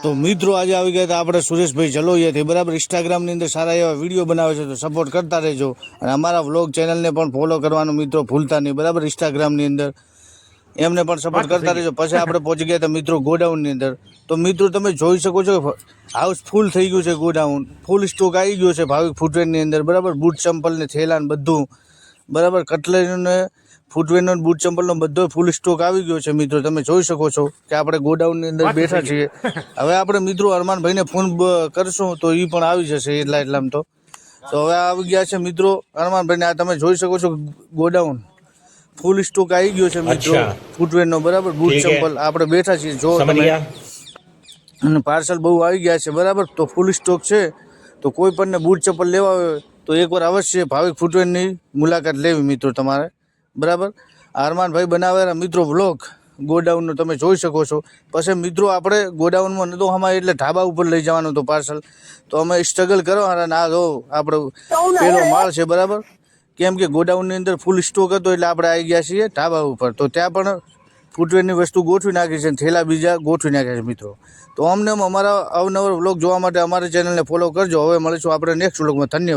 તો મિત્રો આજે આવી ગયા હતા આપણે સુરેશભાઈ જલોયાથી બરાબર ઇન્સ્ટાગ્રામની અંદર સારા એવા વિડીયો બનાવે છે તો સપોર્ટ કરતા રહેજો અને અમારા વ્લોગ ચેનલને પણ ફોલો કરવાનું મિત્રો ભૂલતા નહીં બરાબર ઇન્સ્ટાગ્રામની અંદર એમને પણ સપોર્ટ કરતા રહેજો। પછી આપણે પહોંચી ગયા હતા મિત્રો ગોડાઉનની અંદર તો મિત્રો તમે જોઈ શકો છો હાઉસ ફૂલ થઈ ગયું છે ગોડાઉન ફૂલ સ્ટોક આવી ગયો છે ભાવિક ફૂટવેરની અંદર બરાબર બૂટ ચંપલ ને થેલા ને બધું બરાબર કટલેરીને ફૂટવેરનો બૂટ ચંપલનો બધો ફૂલ સ્ટોક આવી ગયો છે મિત્રો તમે જોઈ શકો છો કે આપણે ગોડાઉનની અંદર બેઠા છીએ। હવે આપણે મિત્રો અરમાનભાઈને ફોન કરશું તો એ પણ આવી જશે એટલામાં તો હવે આવી ગયા છે મિત્રો અરમાનભાઈને આ તમે જોઈ શકો છો ગોડાઉન ફૂલ સ્ટોક આવી ગયો છે મિત્રો ફૂટવેરનો બરાબર બૂટ ચંપલ આપણે બેઠા છીએ જો તમે અને પાર્સલ બહુ આવી ગયા છે બરાબર તો ફૂલ સ્ટોક છે તો કોઈ પણને બૂટ ચંપલ લેવા હોય તો એકવાર અવશ્ય ભાવિક ફૂટવેરની મુલાકાત લેવી મિત્રો તમારે બરાબર। અરમાનભાઈ બનાવેલા મિત્રો વ્લોગ ગોડાઉનનો તમે જોઈ શકો છો। પછી મિત્રો આપણે ગોડાઉનમાં નતો અમારે એટલે ઢાબા ઉપર લઈ જવાનું તો પાર્સલ તો અમે સ્ટ્રગલ કરવાના આ જો આપણે પેલો માળ છે બરાબર કેમ કે ગોડાઉનની અંદર ફૂલ સ્ટોક હતો એટલે આપણે આવી ગયા છીએ ઢાબા ઉપર તો ત્યાં પણ ફૂટવેરની વસ્તુ ગોઠવી નાખી છે થેલા બીજા ગોઠવી નાખ્યા છે મિત્રો। તો અમને અમારા અવનવર વ્લોગ જોવા માટે અમારી ચેનલને ફોલો કરજો। હવે મળીશું આપણે નેક્સ્ટ વ્લોગમાં। ધન્યવાદ।